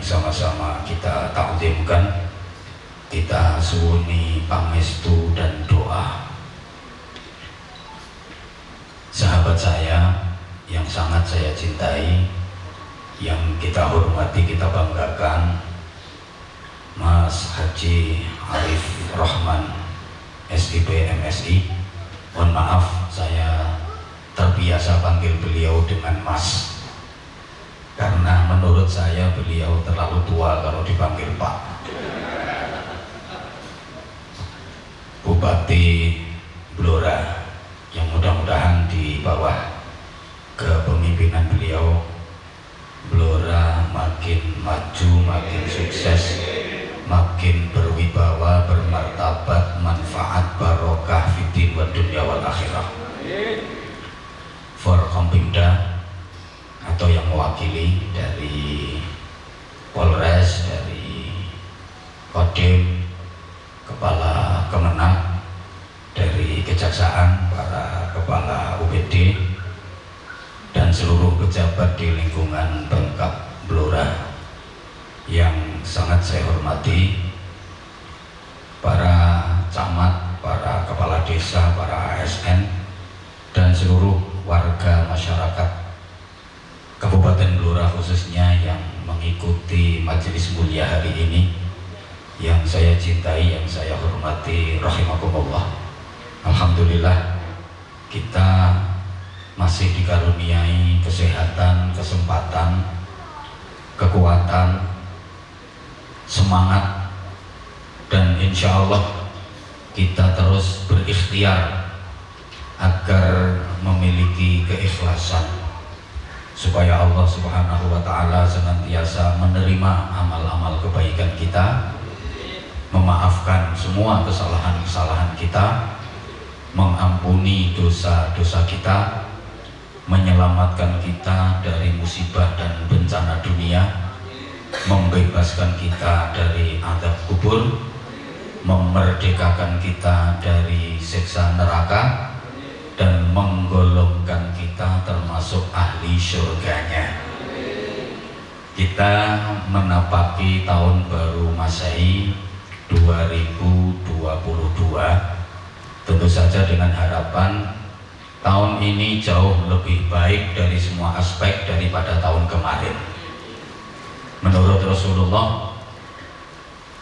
yang sama-sama kita takdimkan, kita suwuni pangestu dan doa. Sahabat saya yang sangat saya cintai, yang kita hormati, kita banggakan, Mas Haji Arif Rahman SIP MSI. Mohon maaf, saya terbiasa panggil beliau dengan Mas, karena menurut saya beliau terlalu tua kalau dipanggil Pak. Bupati Blora, yang mudah-mudahan di bawah kepemimpinan beliau Blora makin maju, makin sukses, makin berwibawa, bermartabat, manfaat, barokah fiddin wa dunya wal akhirah. Forkompimda atau yang mewakili dari Polres, dari Kodim, Kepala Kemenang, dari Kejaksaan, para Kepala UPD, dan seluruh pejabat di lingkungan Pemkab Blora yang sangat saya hormati, para camat, para kepala desa, para ASN, dan seluruh warga masyarakat Kabupaten Blora khususnya yang mengikuti majelis mulia hari ini, yang saya cintai, yang saya hormati, rahimakumullah. Alhamdulillah kita masih dikaruniai kesehatan, kesempatan, kekuatan, semangat, dan insya Allah kita terus berikhtiar agar memiliki keikhlasan supaya Allah Subhanahu wa Ta'ala senantiasa menerima amal-amal kebaikan kita, memaafkan semua kesalahan-kesalahan kita, mengampuni dosa-dosa kita, menyelamatkan kita dari musibah dan bencana dunia, membebaskan kita dari azab kubur, memerdekakan kita dari siksa neraka, dan menggolongkan kita termasuk ahli surganya. Kita menapaki tahun baru Masehi 2022, tentu saja dengan harapan tahun ini jauh lebih baik dari semua aspek daripada tahun kemarin. Menurut Rasulullah,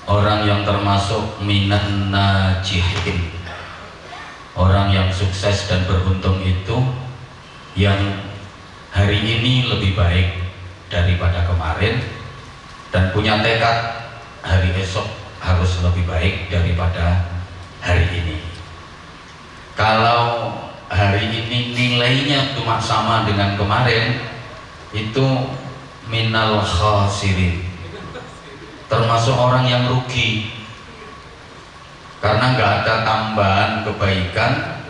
orang yang termasuk minan najihin, orang yang sukses dan beruntung itu yang hari ini lebih baik daripada kemarin, dan punya tekad hari esok harus lebih baik daripada hari ini. Kalau hari ini nilainya cuma sama dengan kemarin, itu minal khasirin, termasuk orang yang rugi, karena nggak ada tambahan kebaikan,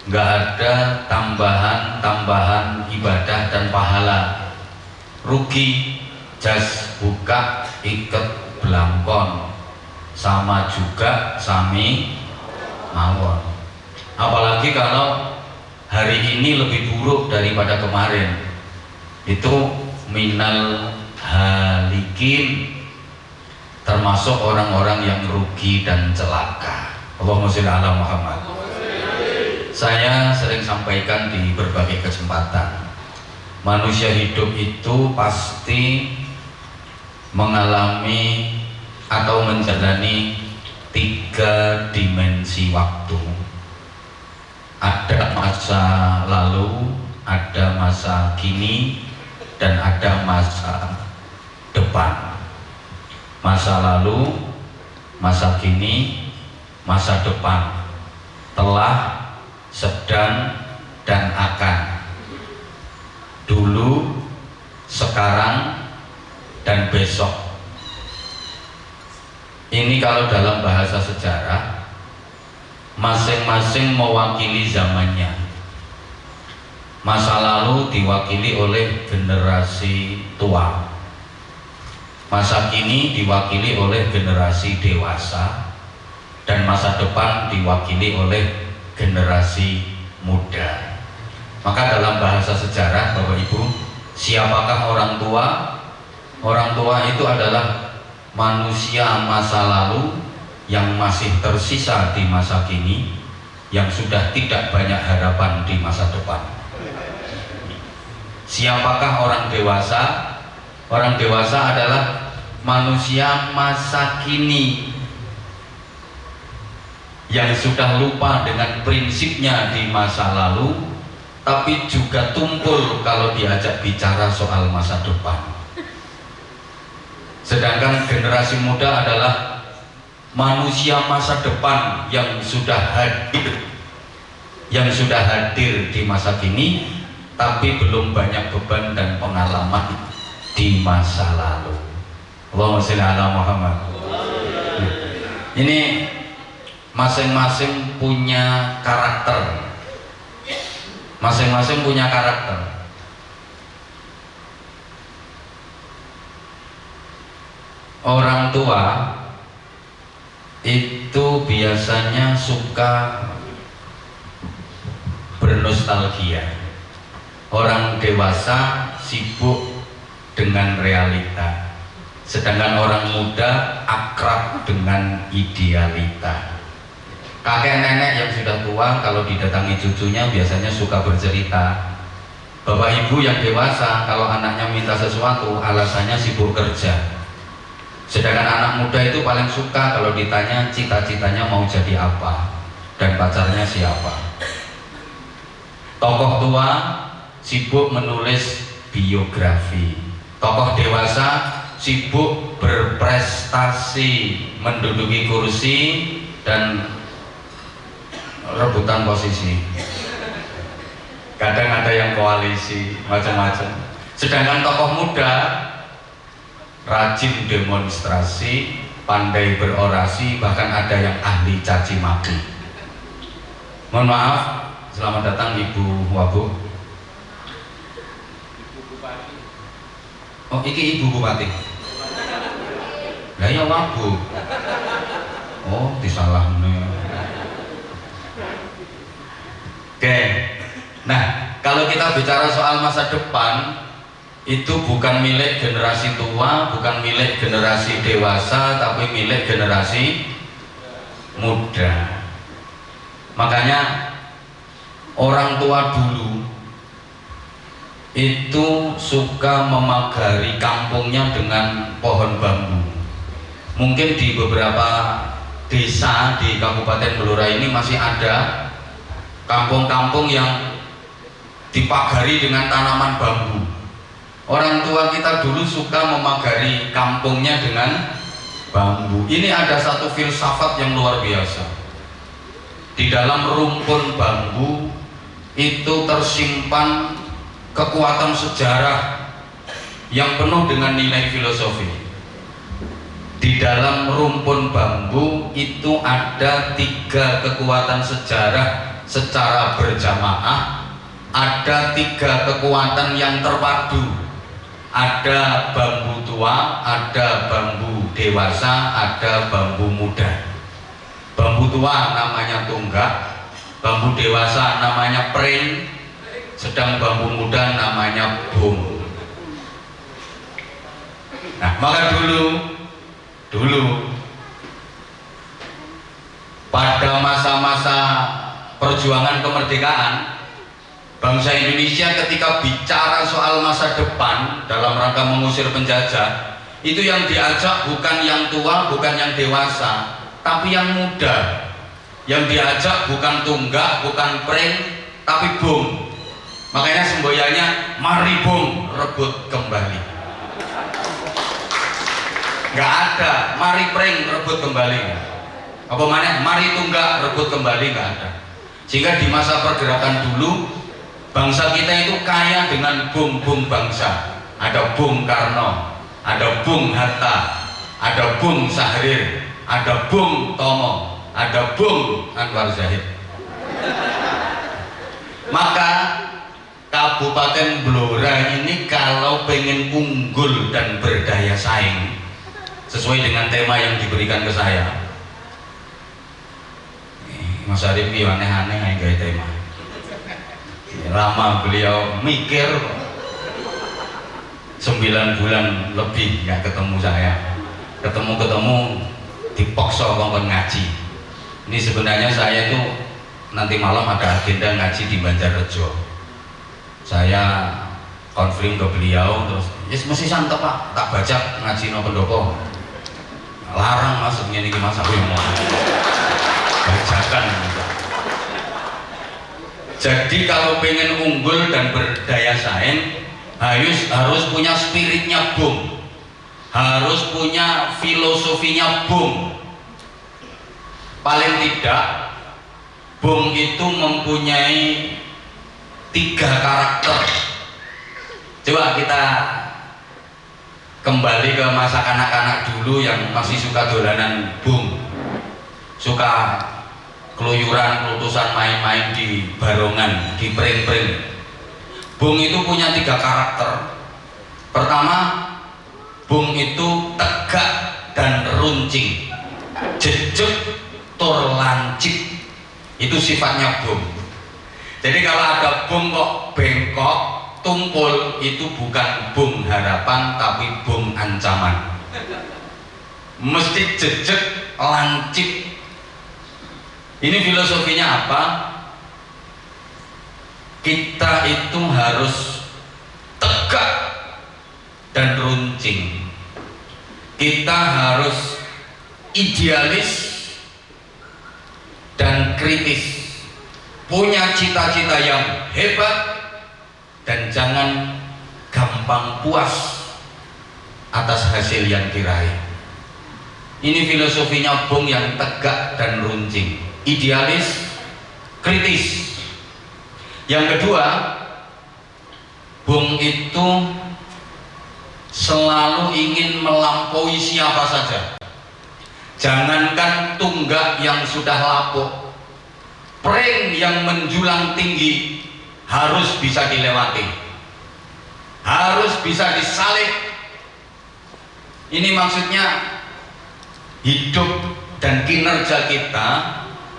nggak ada tambahan ibadah dan pahala. Rugi, jas buka iket belangkon, sama juga sami mawon. Apalagi kalau hari ini lebih buruk daripada kemarin, itu minal halikin, termasuk orang-orang yang rugi dan celaka. Allahumma sholli ala Muhammad. Saya sering sampaikan di berbagai kesempatan, manusia hidup itu pasti mengalami atau menjalani 3 dimensi waktu. Ada masa lalu, ada masa kini, dan ada masa depan. Masa lalu, masa kini, masa depan, telah, sedang, dan akan, dulu, sekarang, dan besok. Ini kalau dalam bahasa sejarah, masing-masing mewakili zamannya. Masa lalu diwakili oleh generasi tua, masa kini diwakili oleh generasi dewasa, dan masa depan diwakili oleh generasi muda. Maka dalam bahasa sejarah, Bapak Ibu, siapakah orang tua? Orang tua itu adalah manusia masa lalu yang masih tersisa di masa kini, yang sudah tidak banyak harapan di masa depan. Siapakah orang dewasa? Orang dewasa adalah manusia masa kini yang sudah lupa dengan prinsipnya di masa lalu, tapi juga tumpul kalau diajak bicara soal masa depan. Sedangkan generasi muda adalah manusia masa depan yang sudah hadir di masa kini, tapi belum banyak beban dan pengalaman di masa lalu. Allahumma sholli ala Muhammad. Ini masing-masing punya karakter. Masing-masing punya karakter. Orang tua itu biasanya suka bernostalgia. Orang dewasa sibuk dengan realita, sedangkan orang muda akrab dengan idealita. Kakek nenek yang sudah tua kalau didatangi cucunya biasanya suka bercerita. Bapak ibu yang dewasa kalau anaknya minta sesuatu alasannya sibuk kerja. Sedangkan anak muda itu paling suka kalau ditanya cita-citanya mau jadi apa dan pacarnya siapa. Tokoh tua sibuk menulis biografi. Tokoh dewasa sibuk berprestasi, menduduki kursi dan rebutan posisi. Kadang ada yang koalisi, macam-macam. Sedangkan tokoh muda rajin demonstrasi, pandai berorasi, bahkan ada yang ahli caci maki. Mohon maaf, selamat datang Ibu Wabu. Oh, iki Ibu Bupati. Lah ya Wabu. Oh, disalahne. Oke. Nah, kalau kita bicara soal masa depan, itu bukan milik generasi tua, bukan milik generasi dewasa, tapi milik generasi muda. Makanya orang tua dulu itu suka memagari kampungnya dengan pohon bambu. Mungkin di beberapa desa di Kabupaten Blora ini masih ada kampung-kampung yang dipagari dengan tanaman bambu. Orang tua kita dulu suka memagari kampungnya dengan bambu. Ini ada satu filsafat yang luar biasa. Di dalam rumpun bambu itu tersimpan kekuatan sejarah yang penuh dengan nilai filosofi. Di dalam rumpun bambu itu ada 3 kekuatan sejarah secara berjamaah, ada 3 kekuatan yang terpadu. Ada bambu tua, ada bambu dewasa, ada bambu muda. Bambu tua namanya tunggak, bambu dewasa namanya pring, sedang bambu muda namanya bung. Nah, maka dulu pada masa-masa perjuangan kemerdekaan, bangsa Indonesia ketika bicara soal masa depan dalam rangka mengusir penjajah, itu yang diajak bukan yang tua, bukan yang dewasa, tapi yang muda. Yang diajak bukan tunggak, bukan pring, tapi bung. Makanya semboyannya mari bung rebut kembali. Nggak ada mari pring rebut kembali. Apa mana mari tunggak rebut kembali, nggak ada. Sehingga di masa pergerakan dulu bangsa kita itu kaya dengan bung-bung bangsa. Ada Bung Karno, ada Bung Hatta, ada Bung Sahrir, ada Bung Tomo, ada Bung Anwar Zahid. Maka Kabupaten Blora ini kalau pengen unggul dan berdaya saing sesuai dengan tema yang diberikan ke saya, Mas Arif aneh-aneh yang gaya tema. Lama beliau mikir, 9 bulan lebih nggak ketemu saya. Ketemu dipaksa kongkon ngaji. Ini sebenarnya saya itu nanti malam ada agenda ngaji di Banjarrejo. Saya konfirm ke beliau terus, yes mesti santai Pak, tak baca ngaji no pendopo. Larang mas, ini mas aku yang mau bacakan. Jadi kalau pengen unggul dan berdaya saing, harus punya spiritnya Bung, harus punya filosofinya Bung. Paling tidak Bung itu mempunyai 3 karakter. Coba kita kembali ke masa anak-anak dulu yang masih suka dolanan Bung, suka keluyuran, kelutusan, main-main di barongan, di pring-pring. Bung itu punya 3 karakter. Pertama, Bung itu tegak dan runcing, jejeg tur lancip. Itu sifatnya Bung. Jadi kalau ada Bung kok bengkok, tumpul, itu bukan Bung harapan tapi Bung ancaman. Mesti jejeg lancip. Ini filosofinya apa? Kita itu harus tegak dan runcing. Kita harus idealis dan kritis, punya cita-cita yang hebat, dan jangan gampang puas atas hasil yang diraih. Ini filosofinya Bung yang tegak dan runcing, idealis, kritis. Yang kedua, Bung itu selalu ingin melampaui siapa saja. Jangankan tunggak yang sudah lapuk, pring yang menjulang tinggi harus bisa dilewati, harus bisa disalib. Ini maksudnya hidup dan kinerja kita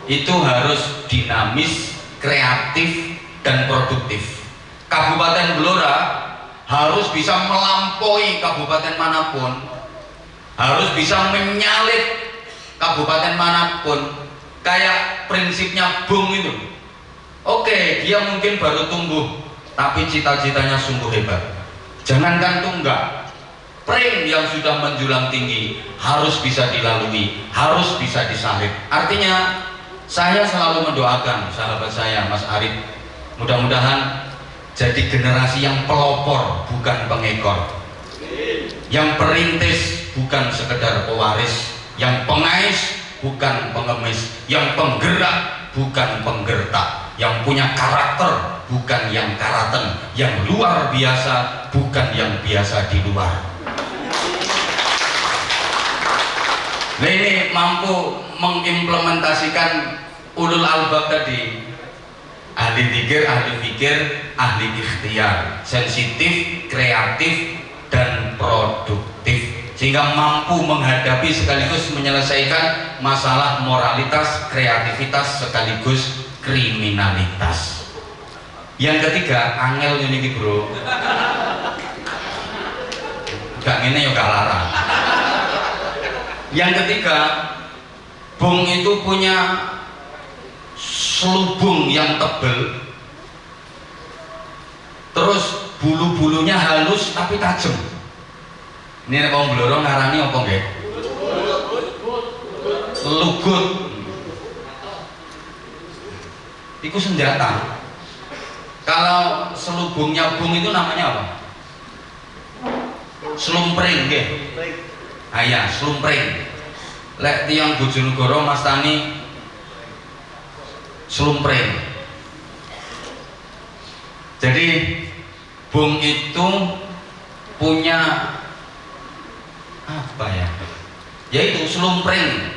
itu harus dinamis, kreatif, dan produktif. Kabupaten Blora harus bisa melampaui kabupaten manapun, harus bisa menyalip kabupaten manapun. Kayak prinsipnya Bung itu. Oke, dia mungkin baru tumbuh, tapi cita-citanya sungguh hebat. Jangankan tunggak, pring yang sudah menjulang tinggi harus bisa dilalui, harus bisa disalib. Artinya saya selalu mendoakan sahabat saya Mas Arif, mudah-mudahan jadi generasi yang pelopor bukan pengekor, yang perintis bukan sekedar pewaris, yang pengais bukan pengemis, yang penggerak bukan penggertak, yang punya karakter bukan yang karaten, yang luar biasa bukan yang biasa di luar. Nah, ini mampu mengimplementasikan ulul albab tadi, ahli zikir, ahli fikir, ahli ikhtiar, sensitif, kreatif, dan produktif, sehingga mampu menghadapi sekaligus menyelesaikan masalah moralitas, kreativitas, sekaligus kriminalitas. Yang ketiga, angel ini bro, gak ini ya gak larang. Yang ketiga, Bung itu punya selubung yang tebal, terus bulu-bulunya halus tapi tajam. Ini orang Blora ngarani apa nggih? Lugut. Itu senjata. Kalau selubungnya Bung itu namanya apa? Slumpring nggih. Ayah, slumpring. Lek tiyang Bojonegoro mastani slumpring. Jadi Bung itu punya apa ya? Yaitu slumpring,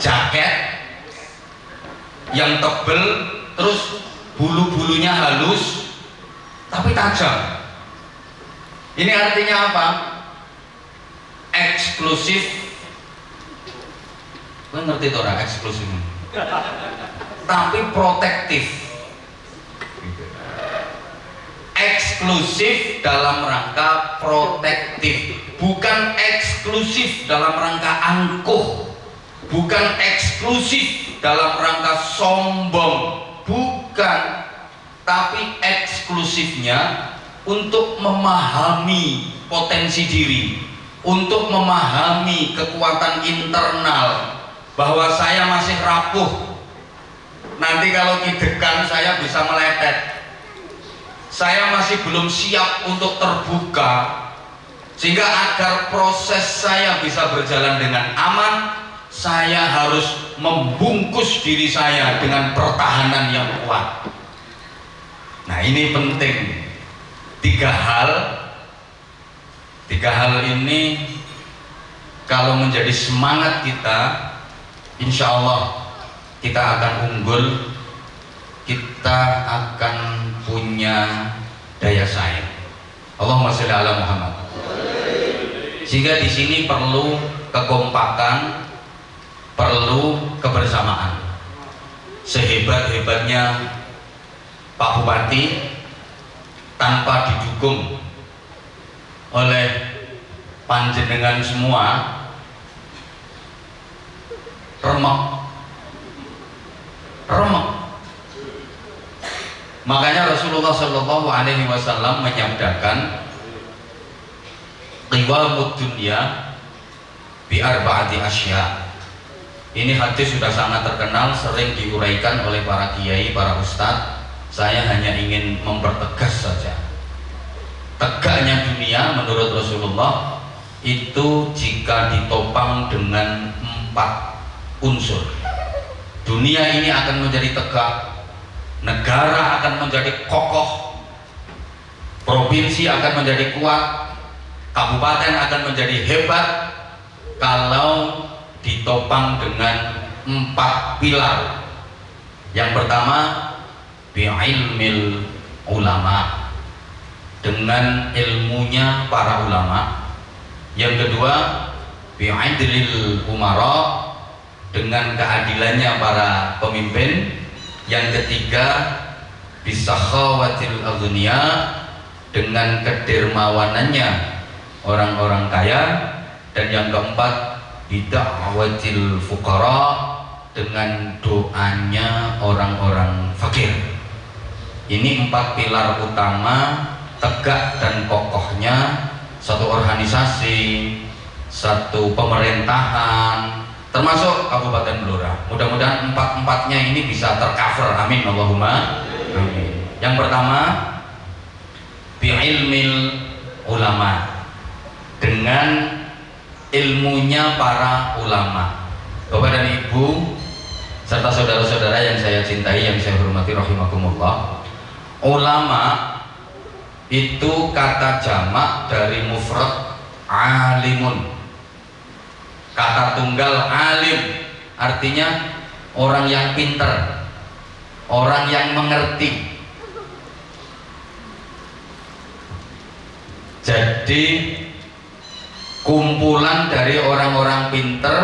jaket yang tebel, terus bulu-bulunya halus tapi tajam. Ini artinya apa? Eksklusif. Gue ngerti tuh orang eksklusif, tapi protektif. eksklusif dalam rangka protektif, bukan eksklusif dalam rangka angkuh, bukan eksklusif dalam rangka sombong, bukan, tapi eksklusifnya untuk memahami potensi diri, untuk memahami kekuatan internal, bahwa saya masih rapuh, nanti kalau kidekan saya bisa meletet, saya masih belum siap untuk terbuka, sehingga agar proses saya bisa berjalan dengan aman, saya harus membungkus diri saya dengan pertahanan yang kuat. Nah, ini penting. Tiga hal ini kalau menjadi semangat kita, insya Allah kita akan unggul, kita akan punya daya saing. Allahumma sholli ala Muhammad. Sehingga di sini perlu kekompakan, perlu kebersamaan. Sehebat-hebatnya Pak Bupati, tanpa didukung oleh panjenengan semua, remek. Makanya Rasulullah Shallallahu Alaihi Wasallam menyabdakan, qiwamud dunya bi arba'ati asya. Ini hadis sudah sangat terkenal, sering diuraikan oleh para kiai, para ustadz. Saya hanya ingin mempertegas saja. Tegaknya dunia menurut Rasulullah itu jika ditopang dengan 4 unsur. Dunia ini akan menjadi tegak, negara akan menjadi kokoh, provinsi akan menjadi kuat, kabupaten akan menjadi hebat kalau ditopang dengan 4 pilar. Yang pertama, bi'ilmil ulama, dengan ilmunya para ulama. Yang kedua, bi'adlil umara, dengan keadilannya para pemimpin. Yang ketiga, bisakhawatil aghniya, dengan kedermawanannya orang-orang kaya. Dan yang keempat, bida'watil fuqara, dengan doanya orang-orang fakir. Ini 4 pilar utama tegak dan kokohnya satu organisasi, satu pemerintahan, termasuk Kabupaten Blora. Mudah-mudahan 4-4-nya ini bisa tercover. Amin Allahumma amin. Yang pertama, bi'ilmil ulama, dengan ilmunya para ulama. Bapak dan Ibu serta saudara-saudara yang saya cintai, yang saya hormati rahimakumullah, ulama itu kata jamak dari mufrad alimun. Kata tunggal alim, artinya orang yang pinter, orang yang mengerti. Jadi kumpulan dari orang-orang pinter,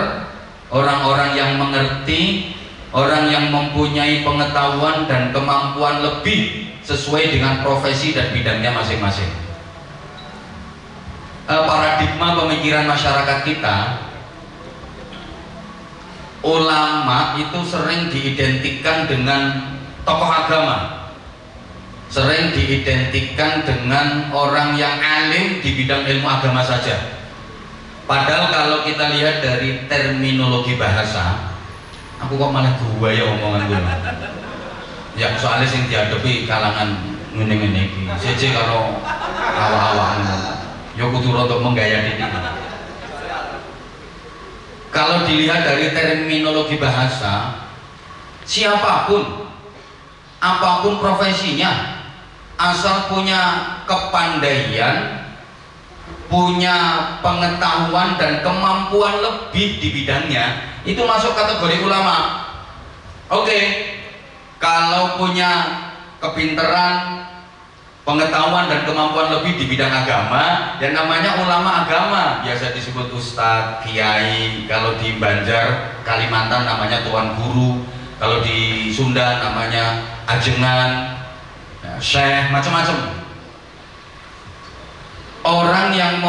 orang-orang yang mengerti, orang yang mempunyai pengetahuan dan kemampuan lebih sesuai dengan profesi dan bidangnya masing-masing. Paradigma pemikiran masyarakat kita, ulama itu sering diidentikan dengan tokoh agama, sering diidentikan dengan orang yang alim di bidang ilmu agama saja. Padahal kalau kita lihat dari terminologi bahasa, aku kok malah gua ya omongan gue. Ya soalnya sing dihadapi kalangan ngene-ngene iki. Siji karo awak-awak ya kudu rada menggaya diri. Kalau dilihat dari terminologi bahasa, siapapun, apapun profesinya, asal punya kepandaian, punya pengetahuan dan kemampuan lebih di bidangnya, itu masuk kategori ulama. Oke, kalau punya kepinteran, pengetahuan dan kemampuan lebih di bidang agama, dan namanya ulama agama, biasa disebut ustadz, kiai. Kalau di Banjar, Kalimantan namanya tuan guru, kalau di Sunda namanya ajengan, syekh, macam-macam.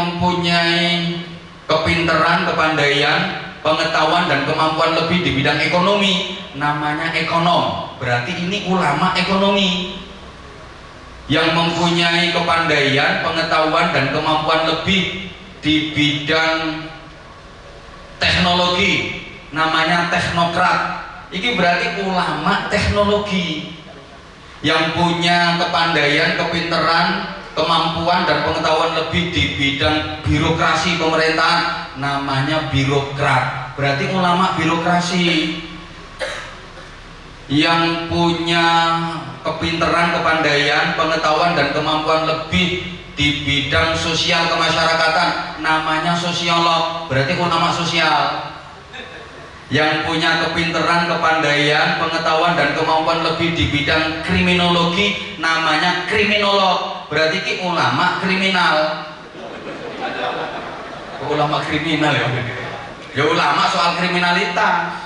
mempunyai kepintaran, kepandaian, pengetahuan dan kemampuan lebih di bidang ekonomi, namanya ekonom. Berarti ini ulama ekonomi. Yang mempunyai kepandaian, pengetahuan dan kemampuan lebih di bidang teknologi, namanya teknokrat. Ini berarti ulama teknologi. Yang punya kepandaian, kepintaran, kemampuan dan pengetahuan lebih di bidang birokrasi pemerintahan, namanya birokrat. Berarti ulama birokrasi. Yang punya kepintaran, kepandaian, pengetahuan dan kemampuan lebih di bidang sosial kemasyarakatan, namanya sosiolog. Berarti ulama sosial. Yang punya kepintaran, kepandaian, pengetahuan dan kemampuan lebih di bidang kriminologi, namanya kriminolog. Berarti ki ulama kriminal. Ulama kriminal ya. Ya ulama soal kriminalitas.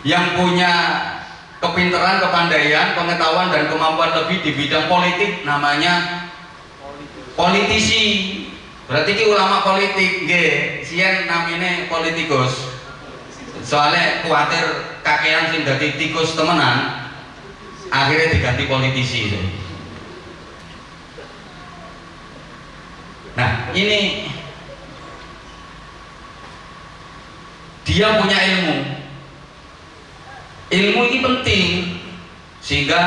Yang punya kepintaran, kepandaian, pengetahuan dan kemampuan lebih di bidang politik, namanya politisi. Berarti ki ulama politik, nggih. Sien namine politikus. Soalnya kuatir kakean sing dadi tikus temenan, akhirnya diganti politisi. Nah, ini dia punya ilmu. Ilmu ini penting sehingga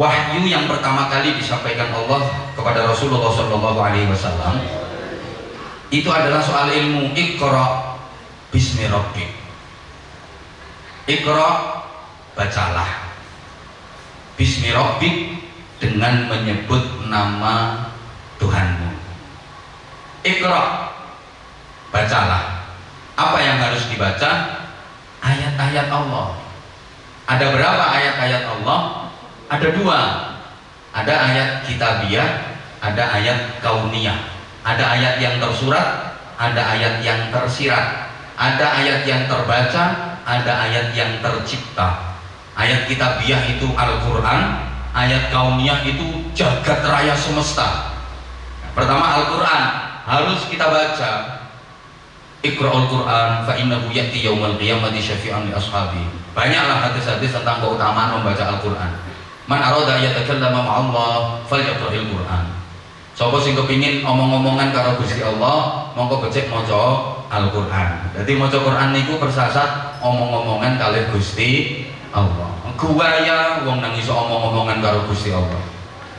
wahyu yang pertama kali disampaikan Allah kepada Rasulullah SAW itu adalah soal ilmu. Iqra bismi rabbik. Iqra, bacalah. Bismi rabbik, dengan menyebut nama Tuhanmu. Iqra, bacalah. Apa yang harus dibaca? Ayat-ayat Allah. Ada berapa ayat-ayat Allah? Ada dua. Ada ayat kitabiah, ada ayat kauniyah. Ada ayat yang tersurat, ada ayat yang tersirat. Ada ayat yang terbaca, ada ayat yang tercipta. Ayat kitabiah itu Al-Quran, ayat kauniyah itu jagat raya semesta. Pertama Al-Quran harus kita baca. Iqra'ul Quran fa innahu ya'ti yaumal qiyamati syafi'an li ashabi. Banyaklah hadis-hadis tentang keutamaan membaca Al-Quran. Man arada yatakallama ma'allah falyaqra'il Quran. Sapa sing kepingin omong-omongan karo Gusti Allah, mongko becik maca Al-Quran. Jadi maca Quran niku persasat omong-omongan kalih Gusti Allah. Guwaya wong nang iso omong-omongan karo Gusti Allah.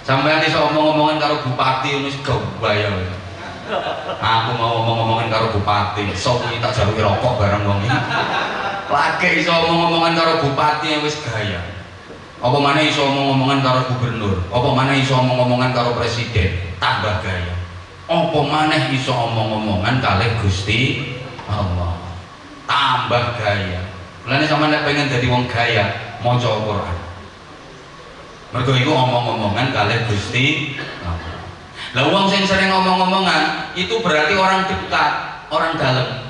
Sampeyan iso omong-omongan karo bupati wis guwaya. Aku mau omong-omongan karo bupati, sok tak jaluki rokok bareng wong iki. Lagi iso omong-omongan karo bupati wis gaya. Apa maneh iso omong-omongan karo gubernur, apa maneh iso omong-omongan karo presiden, tambah gaya. Apa maneh iso omong-omongan kalih Gusti Allah, tambah gaya. Mulane sampeyan nek pengen dadi wong gaya, maca Al-Qur'an. Mergo iku omong-omongan kalih Gusti Allah. Lah wong sing sering omong-omongan itu berarti orang dekat, orang dalam.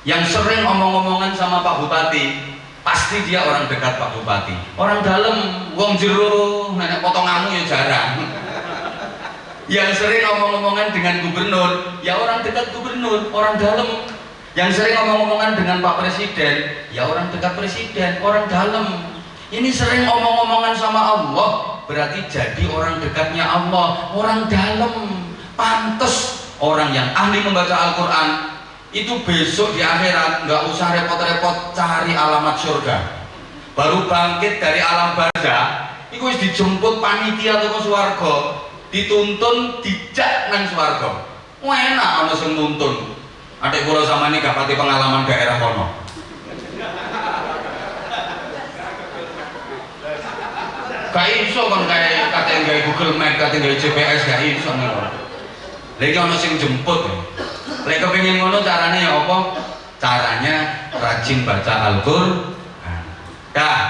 Yang sering omong-omongan sama Pak Bupati, pasti dia orang dekat Pak Bupati. Orang dalam, wong jero, nenek potonganmu ya jarang. Yang sering omong-omongan dengan gubernur, ya orang dekat gubernur, orang dalam. Yang sering omong-omongan dengan Pak Presiden, ya orang dekat Presiden, orang dalam. Ini sering omong-omongan sama Allah, berarti jadi orang dekatnya Allah, orang dalam. Pantes orang yang ahli membaca Al-Quran itu besok di akhirat nggak usah repot-repot cari alamat surga. Baru bangkit dari alam barzah, itu wis dijemput panitia teko swarga, dituntun dijak nang swarga. Enak ana sing nuntun. Adik kula samane gak pati pengalaman daerah kono. Gak iso kan kayak katanya gawe Google Map, katanya gawe GPS, gak iso ngono. Lagi ono sing jemput. Lek kepengin ngono carane ya apa? Caranya rajin baca Al-Qur'an. Dah.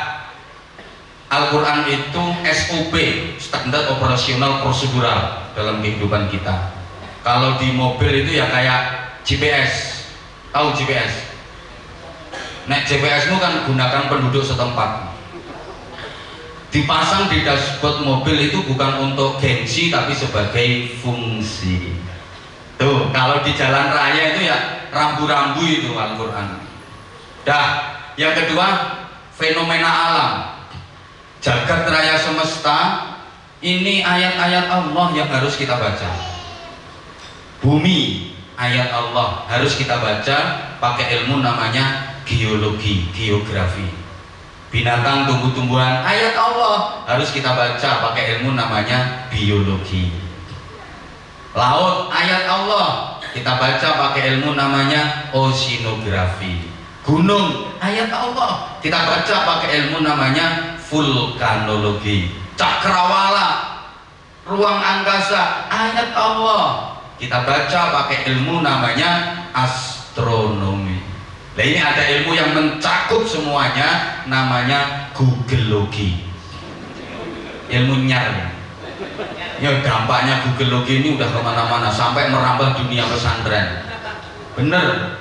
Al-Qur'an itu SOP, standar operasional prosedural dalam kehidupan kita. Kalau di mobil itu ya kayak GPS. Tahu GPS? Nek GPS-mu kan gunakan penduduk setempat. Dipasang di dashboard mobil itu bukan untuk gengsi tapi sebagai fungsi. Tuh, kalau di jalan raya itu ya rambu-rambu itu Al-Quran. Dah, yang kedua fenomena alam, jagat raya semesta. Ini ayat-ayat Allah yang harus kita baca. Bumi, ayat Allah harus kita baca pakai ilmu namanya geologi, geografi. Binatang, tumbuh-tumbuhan, ayat Allah harus kita baca pakai ilmu namanya biologi. Laut, ayat Allah kita baca pakai ilmu namanya oceanografi. Gunung, ayat Allah kita baca pakai ilmu namanya vulkanologi. Cakrawala, ruang angkasa, ayat Allah kita baca pakai ilmu namanya astronomi. Nah, ini ada ilmu yang mencakup semuanya, namanya googleologi. Ilmu nyar. Ya dampaknya googleologi ini udah kemana-mana sampai merambah dunia pesantren. Bener.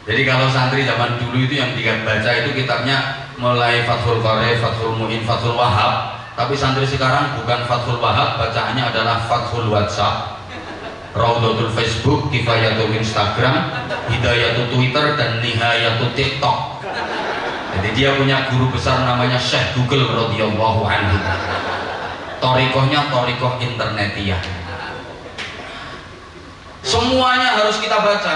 Jadi kalau santri zaman dulu itu yang dibaca itu kitabnya mulai Fathul Qorib, Fathul Mu'in, Fathul Wahab. Tapi santri sekarang bukan Fathul Wahab, bacaannya adalah Fathul WhatsApp, Raudatul Facebook, Kifayatul Instagram, Hidayatul Twitter, dan Nihayatul TikTok. Jadi dia punya guru besar namanya Syekh Google radhiyallahu anhu. Torikohnya torikoh internetiyah. Semuanya harus kita baca,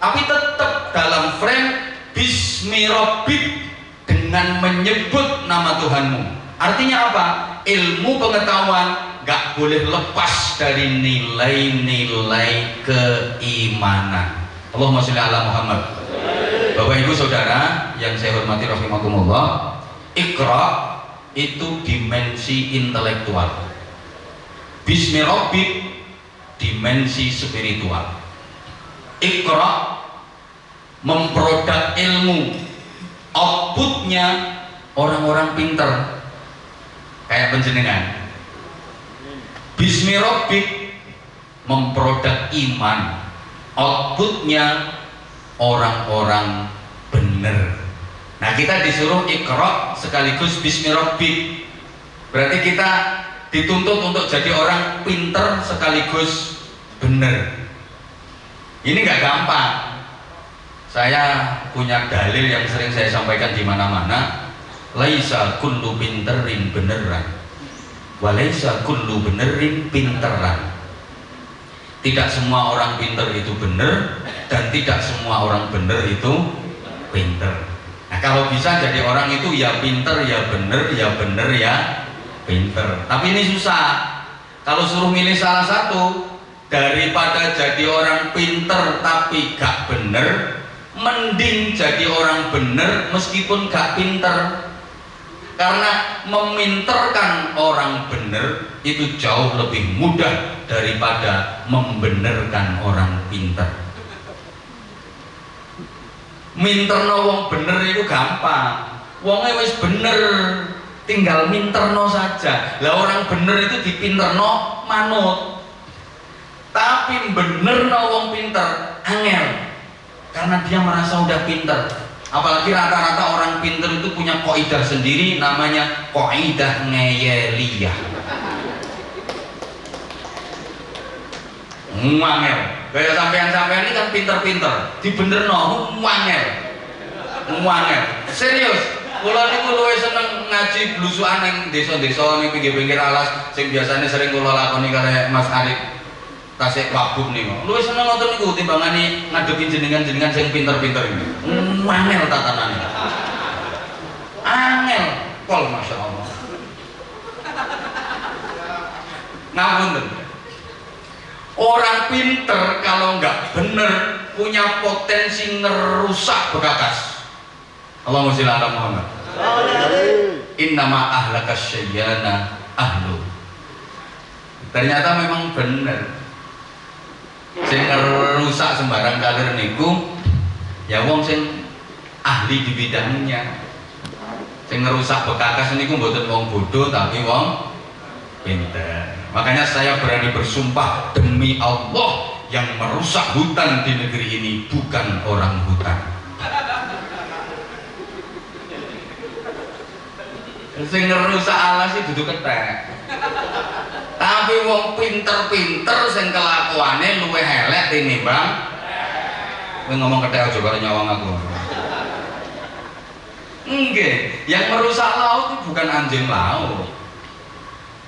tapi tetap dalam frame Bismi Rabbik, dengan menyebut nama Tuhanmu. Artinya apa? Ilmu pengetahuan gak boleh lepas dari nilai-nilai keimanan. Allahumma sholli ala Muhammad. Bapak Ibu Saudara yang saya hormati rahimakumullah, Iqra itu dimensi intelektual, Bismi Rabbik dimensi spiritual. Iqra memproduk ilmu, outputnya orang-orang pinter kayak penjenengan. Bismi Rabbik memproduk iman, outputnya orang-orang bener. Nah, kita disuruh Iqra sekaligus Bismi Rabbik, berarti kita dituntut untuk jadi orang pinter sekaligus bener. Ini nggak gampang. Saya punya dalil yang sering saya sampaikan di mana-mana. Laisa kullu pinterin beneran, walaisa kullu benerin pinteran. Tidak semua orang pinter itu bener, dan tidak semua orang bener itu pinter. Nah, kalau bisa jadi orang itu ya pinter ya bener, ya bener ya pinter. Tapi ini susah. Kalau suruh milih salah satu, daripada jadi orang pinter tapi gak bener, mending jadi orang bener meskipun gak pinter. Karena meminterkan orang bener itu jauh lebih mudah daripada membenerkan orang pinter. Minterno wong bener itu gampang, wongnya wis bener, tinggal minterno saja. Lah orang bener itu dipinterno manut, tapi benerno wong pinter angel, karena dia merasa udah pinter. Apalagi rata-rata orang pinter itu punya kaidah sendiri, namanya kaidah ngeyeliyah. Ngangel. Kayak sampean-sampean ini kan pinter-pinter, dibenerno ngangel. Ngangel. Serius. Kula niku luwih seneng ngaji blusukan ning desa-desa ning pinggir-pinggir alas sing biasanya sering kula lakoni karo Mas Arif Tasik Wabub nih, lu seneng ngoten niku timbangane ngadepi jenengan-jenengan sing pinter-pinter ini. Angel tatanane. Angel, pol Masya Allah. Ngapunten. Orang pinter kalau nggak bener punya potensi ngerusak bekakas. Allahumma sholli ala Muhammad. Innama ahlakas syayyana ahlu. Ternyata memang bener. Sing ngerusak sembarang kalir niku ya wong sing ahli di bidangnya. Sing ngerusak bekakas niku mboten wong bodoh tapi wong pinter. Makanya saya berani bersumpah demi Allah, yang merusak hutan di negeri ini bukan orang hutan. Sing ngerusak alas itu duduk ketek. Tapi Tapi wong pinter-pinter sing kelakuane luwih elek tinimbang kowe ngomong kethek aja karo nyawang aku. Nggih, yang merusak laut itu bukan anjing laut.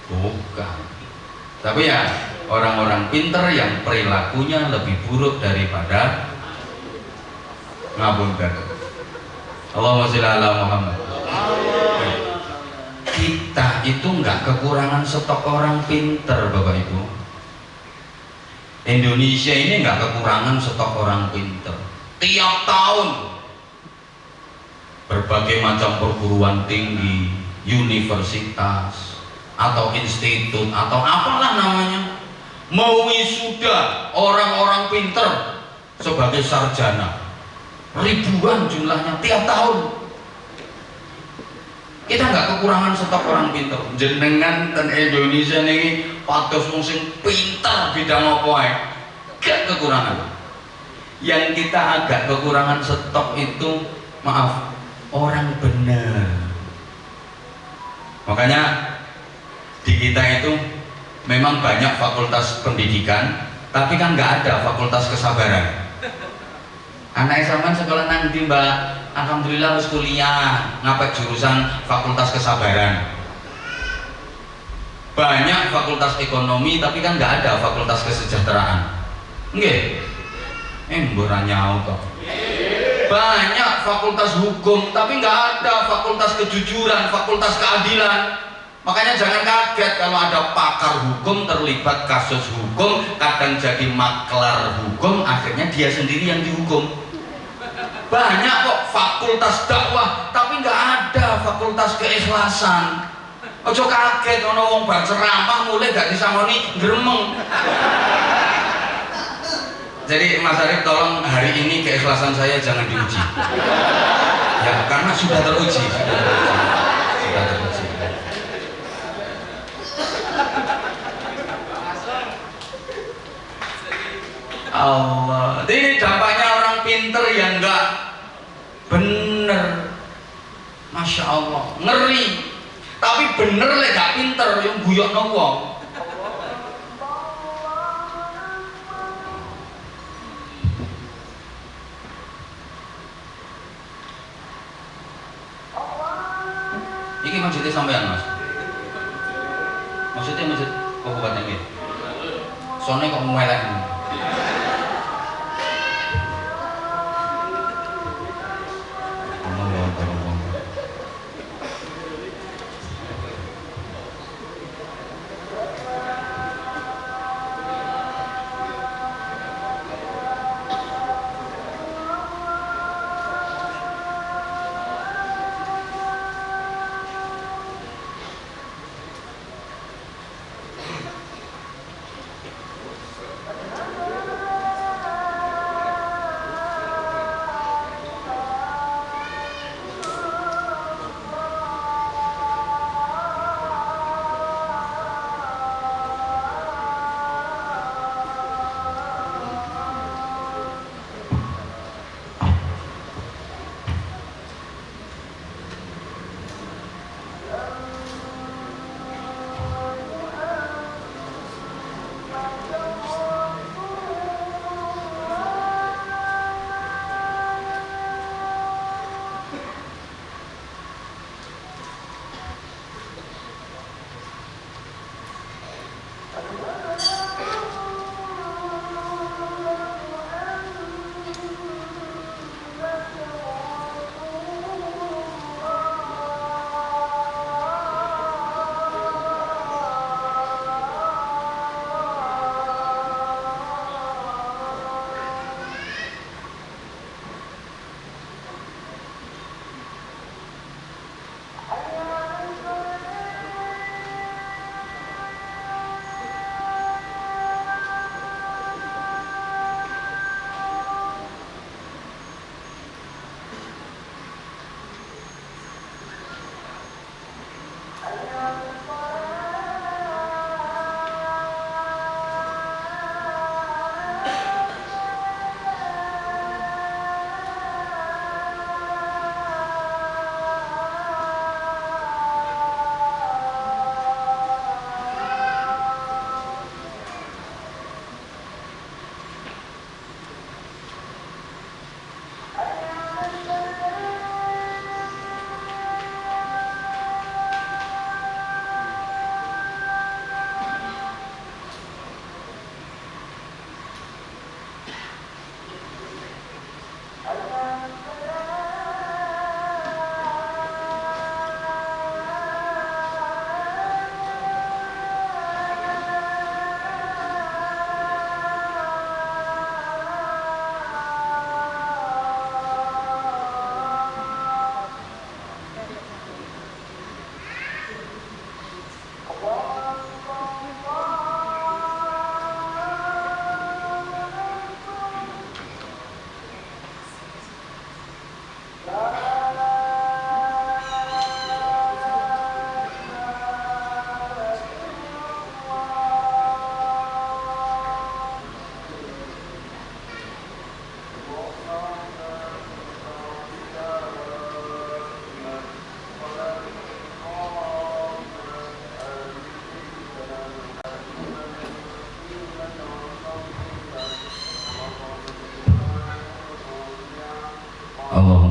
Bukan. Tapi ya orang-orang pinter yang perilakunya lebih buruk daripada ngapunten. Allahumma sholli ala Muhammad. Kita itu nggak kekurangan stok orang pinter, Bapak Ibu. Indonesia ini nggak kekurangan stok orang pinter. Tiap tahun berbagai macam perguruan tinggi, universitas atau institut atau apalah namanya mewisuda orang-orang pinter sebagai sarjana. Ribuan jumlahnya tiap tahun. Kita nggak kekurangan stok orang pinter. Jenengan dan Indonesia ini pados wong sing pinter bidang apa ae. Gak kekurangan. Yang kita agak kekurangan stok itu, maaf, orang benar. Makanya di kita itu memang banyak fakultas pendidikan, tapi kan nggak ada fakultas kesabaran. Anak sampean sekolah nang ndi, Mbak? Alhamdulillah harus kuliah, ngapet jurusan fakultas kesabaran. Banyak fakultas ekonomi, tapi kan nggak ada fakultas kesejahteraan. Nggih, mbora nyau kok. Banyak fakultas hukum, tapi nggak ada fakultas kejujuran, fakultas keadilan. Makanya jangan kaget kalau ada pakar hukum terlibat kasus hukum, kadang jadi maklar hukum, akhirnya dia sendiri yang dihukum. Banyak kok fakultas dakwah, tapi nggak ada fakultas keikhlasan. Ojo kaget ono wong bar ceramah mulai gak disangoni gremeng. Jadi Mas Arif tolong hari ini keikhlasan saya jangan diuji. Ya, karena sudah teruji. Sudah teruji. Allah, ini dampaknya orang pinter yang enggak bener. Masya Allah, ngeri. Tapi bener lek gak pinter yang guyokno wong. Iki maksudnya sampean, Mas? Maksudnya maksud kabupaten iki. Soalnya kok melek.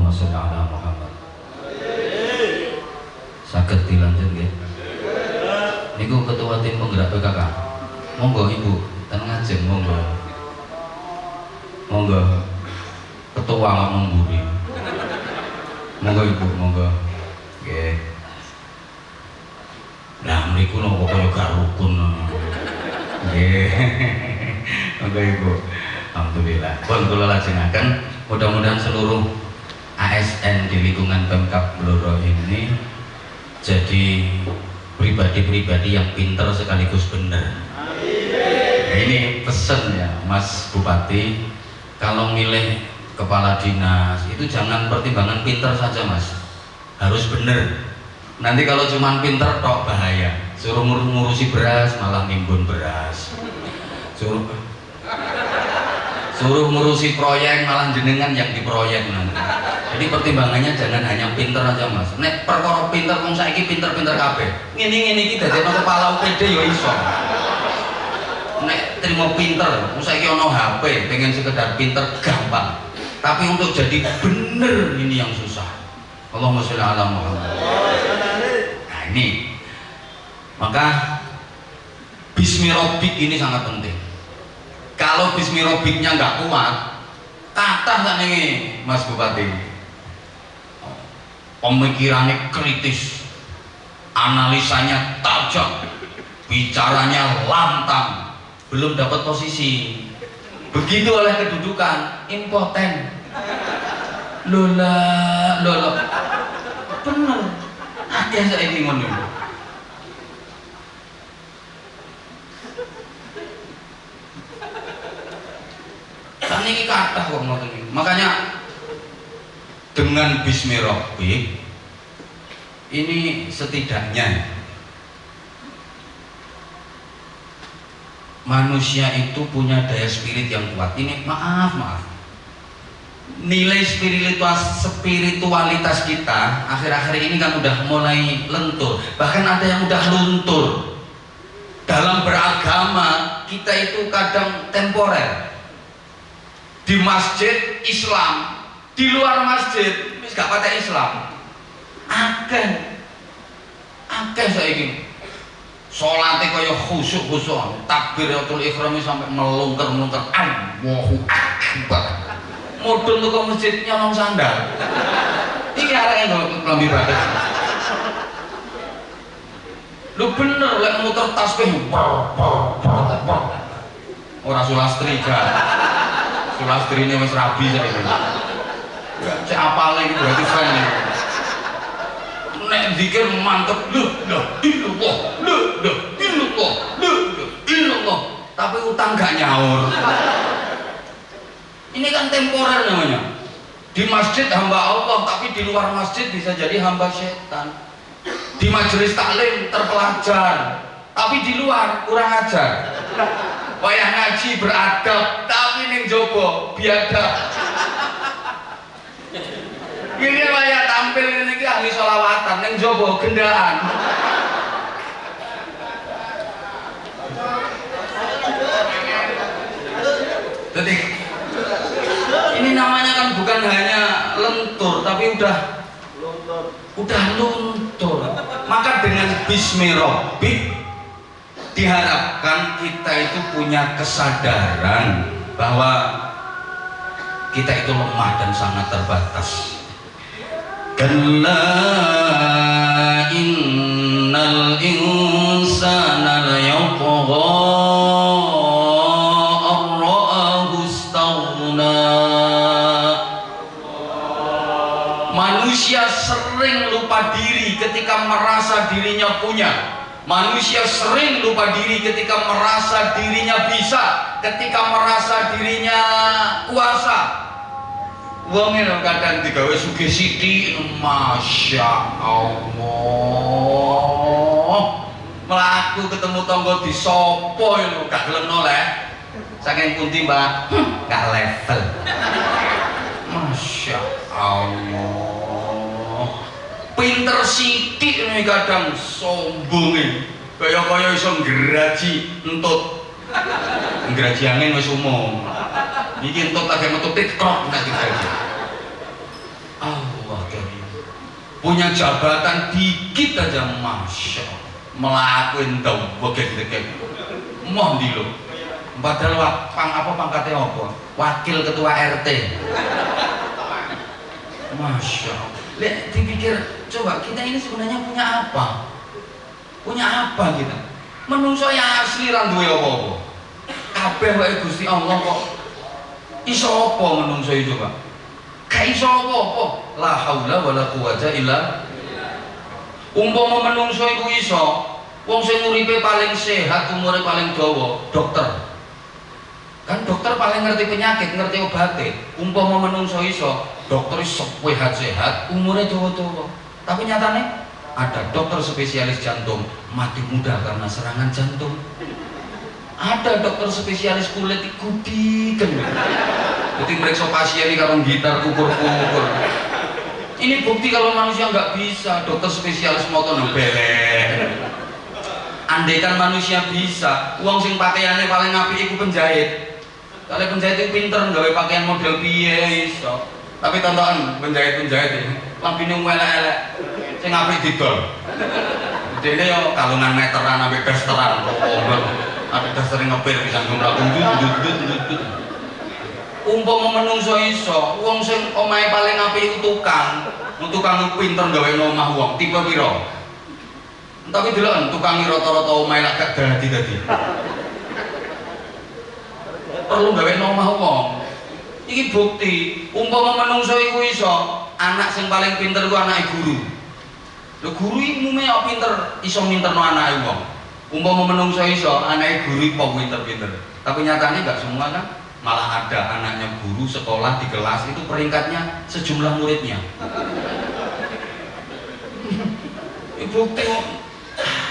Allahumma sholli ala Muhammad. Saged dilanjut nggih. Niku ketua tim penggerak PKK. Monggo Ibu, ten ngajeng monggo. Monggo. Ketua ngomong mburi. Monggo Ibu, monggo. Nggih. Nah, mriku napa kaya gak rukun. Nggih. Monggo Ibu. Alhamdulillah. Pun kula lajengaken, mudah-mudahan seluruh ASN di lingkungan Pemkab Blora ini jadi pribadi-pribadi yang pintar sekaligus benar. Nah, ini pesen ya Mas Bupati, kalau milih kepala dinas itu jangan pertimbangan pintar saja Mas, harus benar. Nanti kalau cuma pintar tok bahaya, suruh ngurusi beras malah nimbun beras, suruh ngurusi proyek malah jenengan yang diproyek nanti. Jadi pertimbangannya jangan hanya pinter aja Mas. Nek perkara pinter wong saiki pinter-pinter kabeh. Ngene-ngene iki dadekno kepala UPD ya iso. Nek terima pinter, wong saiki ana HP, pengen sekedar pinter gampang. Tapi untuk jadi bener ini yang susah. Allahumma sholli ala Muhammad. Nah ini, maka Bismirabbik ini sangat penting. Kalau Bismirabbiknya nggak kuat, kata tak nih Mas Bupati, pemikirannya kritis, analisanya tajam, bicaranya lantang, belum dapat posisi. Begitu oleh kedudukan, impoten. Lola, bener. Ada saya ini ngono. Kan ini kata kok ngoten iki. Makanya dengan Bismirabbik ini setidaknya manusia itu punya daya spirit yang kuat. Ini maaf nilai spiritualitas kita akhir-akhir ini kan udah mulai lentur, bahkan ada yang udah luntur. Dalam beragama kita itu kadang temporer. Di masjid Islam, di luar masjid wis gak patek Islam. Akeh saiki. Salate kaya khusyuk-khusyuk, takbiratul ihram sampai melungker-melungker. Allahu akbar. Mudhun ke masjid nyolong sandal. Iki areke klambi badak. Lu bener lek muter tasbih. Ora Sulastri ga. Sulastri ini wis rabi saiki. Cek apale iki berarti fan iki. Nek zikir mantep illallah, tapi utang gak nyaur. Ini kan temporer namanya. Di masjid hamba Allah, tapi di luar masjid bisa jadi hamba setan. Di majelis taklim terpelajar, tapi di luar kurang ajar. Wayah ngaji beradab, tapi ning jowo biadab. Ini wayah tampil ini ahli sholawatan, ning jowo gendaan. Jadi ini namanya kan bukan hanya lentur, tapi udah luntur. Maka dengan Bismirabbik diharapkan kita itu punya kesadaran bahwa kita itu lemah dan sangat terbatas. Kalla innal insana layatgha ar-ra'ahu istaghna. Manusia sering lupa diri ketika merasa dirinya punya. Manusia sering lupa diri ketika merasa dirinya bisa, ketika merasa dirinya kuasa. Wong ini kadang digawe sugih sithik, masya Allah. Melaku ketemu tangga disopo lho, gak gelem noleh. Saking pundi, Mbak? Gak level. Masya Allah. Pinter sithik nih kadang sombonge. Kaya iso ngraji entut. Ngraji angin wis umum. Iki entut lagi metu tikrok nek digaji. Allah karim. Punya jabatan dikit aja masya Allah. Melakuin dawa gek-gek. Mohon di lo. Padahal pangkatnya apa? Wakil ketua RT. Masya Allah. Lihat dipikir, coba kita ini sebenarnya punya apa? Punya apa kita? Menungso yang asli ra duwe apa-apa. Kabeh wae Gusti Allah kok iso apa menungso itu, Pak? Gak iso apa-apa. La haula wala quwata illa umpama menungso iku iso, wong sing uripe paling sehat, umure paling dawa, dokter. Kan dokter paling ngerti penyakit, ngerti obatnya. Umpama menungso iso, dokter iso sehat, umure dawa-dawa. Tapi nyatane ada dokter spesialis jantung mati muda karena serangan jantung. Ada dokter spesialis kulit kudiken. Jadi mereka pasien ini karo gitar kukur-kukur. Ini bukti kalau manusia nggak bisa. Dokter spesialis motor belek. Andaikan manusia bisa, uang sing pakaiannya paling apik iku penjahit. Kalau penjahit itu pinter nggawe pakaian model piye iso. Tapi tonton penjahit-penjahit ini lampine elek-elek. Sing apik didol. Dene yo kalungan meteran ambek dasteran kok ngono. Ambek daster ngepir pisan ngomong ndut. Umpama menungso iso, wong sing omahe paling apik iku tukang. Tukang pinter gawe omah wong, tipe pira? Tapi delok tukang rata-rata omahe lak gak dadi. Perlu gawe omah wong. Iki bukti, umpama menungso iku iso, anak sing paling pinter iku anake guru. Lho guru iki umume kok pinter iso minterno anake wong. Umpama menungso iso, anake guru kok pinter-pinter. Tapi nyatane enggak semua kan. Malah ada anaknya guru sekolah di kelas itu peringkatnya sejumlah muridnya. Bukti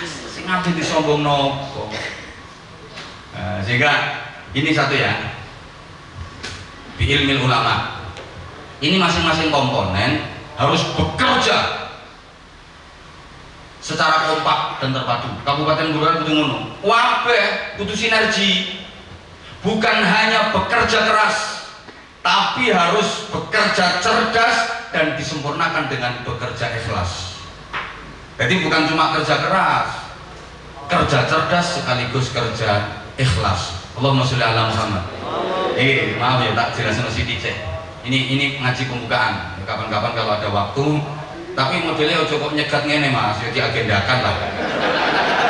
sing ape disombongno. Sehingga ini satu ya. Bi ilmil ulama. Ini masing-masing komponen harus bekerja secara kompak dan terpadu. Kabupaten Kelurahan kudu ngono. Kabeh kudu sinergi. Bukan hanya bekerja keras, tapi harus bekerja cerdas dan disempurnakan dengan bekerja ikhlas. Jadi bukan cuma kerja keras, kerja cerdas sekaligus kerja ikhlas. Allahumma sholli ala Muhammad. Maaf ya, tak jelasin sedikit. Ini ngaji pembukaan. Kapan-kapan kalau ada waktu. Tapi modelnya cukup nyegat ngene Mas, ya diagendakan lah.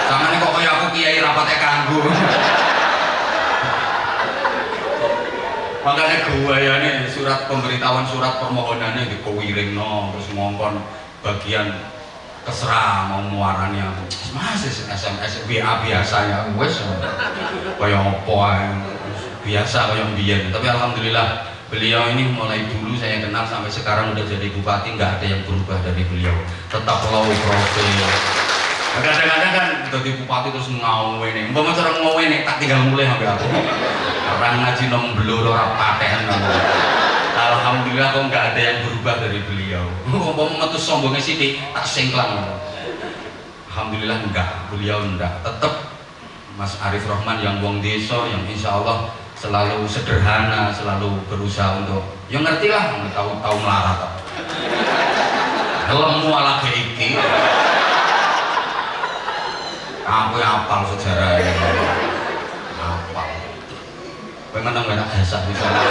Sama nih kok kayak aku kiai rapatnya kanggu. Makanya gawayane surat pemberitahuan, surat permohonannya di kewiringno terus ngongkon bagian keserah mau muaranya masih SMS WA biasa ya wes kaya apa biasa kaya mbiyen. Tapi alhamdulillah beliau ini mulai dulu saya kenal sampai sekarang udah jadi bupati nggak ada yang berubah dari beliau, tetap low profile. Kadang-kadang kan jadi bupati terus ngawene, umpama cara ngawene tak tinggal mulai sampai aku orang ngaji nom blur ora paten. Alhamdulillah kok nggak ada yang berubah dari beliau. Umpama metu sombongnya sithik tak sengklang. Alhamdulillah enggak, beliau enggak, tetap Mas Arif Rahman yang wong desa yang insya Allah selalu sederhana, selalu berusaha untuk ya ngerti lah, tahu melarat. Lemu ala iki. Aku apal sejarahnya, apal. Pengen nggak hasad misalnya,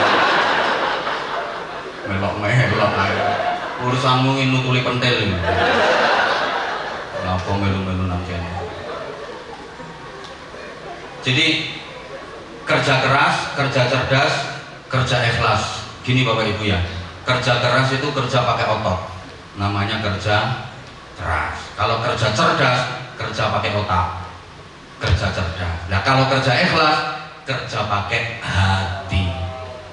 melok. Urusanmu ini nutuli pentil ini. Kenapa melu-melu nangken? Jadi kerja keras, kerja cerdas, kerja ikhlas. Gini Bapak Ibu ya, kerja keras itu kerja pakai otot, namanya kerja keras. Kalau kerja cerdas, kerja pakai otak, kerja cerdas. Nah kalau kerja ikhlas, kerja pakai hati.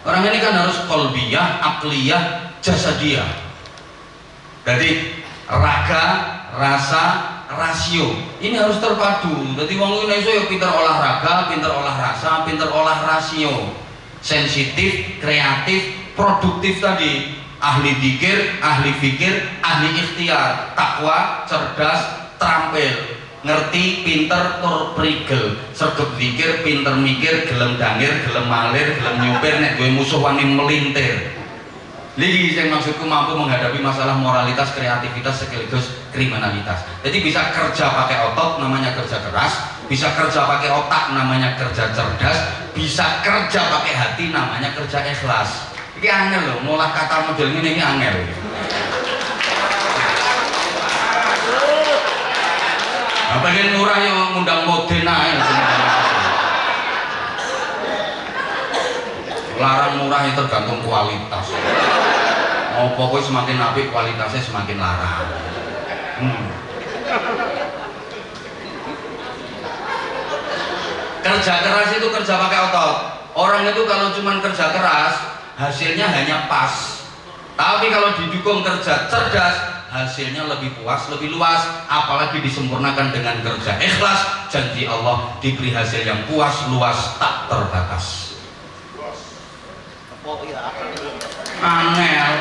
Orang ini kan harus kolbiyah, akliyah, jasadiyah. Jadi raga, rasa, rasio ini harus terpadu. Jadi wong ini ya pinter olahraga, pinter olah rasa, pinter olah rasio, sensitif, kreatif, produktif tadi. Ahli dzikir, ahli fikir, ahli ikhtiar, takwa, cerdas, terampil, ngerti, pinter, tur prigel, sregep zikir, pinter mikir, gelem dangir, gelem malir, gelem nyupir, nek duwe musuh wani melintir. Lagi yang maksudku mampu menghadapi masalah moralitas, kreativitas sekaligus kriminalitas. Jadi bisa kerja pakai otot namanya kerja keras, bisa kerja pakai otak namanya kerja cerdas, bisa kerja pakai hati namanya kerja ikhlas. Ini angel loh, ngolah kata model ini angel. Nah, pengen murah yang ngundang Modena ya. Larang murah itu tergantung kualitas. Mau pokoknya semakin apik kualitasnya semakin larang. Kerja keras itu kerja pakai otot. Orang itu kalau cuma kerja keras hasilnya hanya pas. Tapi kalau didukung kerja cerdas hasilnya lebih puas, lebih luas. Apalagi disempurnakan dengan kerja ikhlas, janji Allah diberi hasil yang puas, luas, tak terbatas. Angel.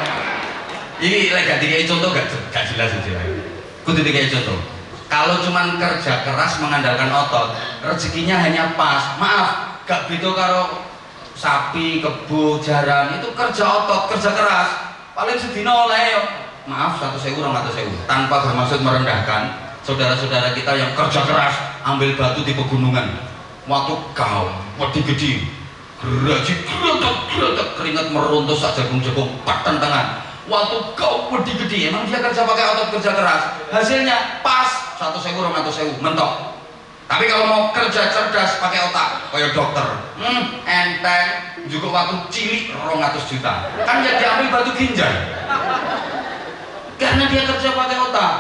Ini lagi dikai contoh gak jelas itu. Kudu dikai contoh. Kalau cuman kerja keras mengandalkan otot, rezekinya hanya pas. Maaf, gak beda karo sapi, kebo, jaran. Itu kerja otot, kerja keras. Paling sedina oleh maaf 1.000 200.000. Tanpa bermaksud merendahkan saudara-saudara kita yang kerja keras, ambil batu di pegunungan. Waktu kau wedi gede, gerajik keringat meruntuh sak jagung-jagung paten tangan. Waktu kau wedi gede, emang dia kerja pakai otot, kerja keras, hasilnya pas 1.000 200.000 mentok. Tapi kalau mau kerja cerdas pakai otak kayak dokter, enteng juga waktu cilik 200 juta kan jadi ambil batu ginjal karena dia kerja pakai otak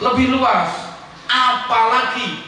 lebih luas. Apalagi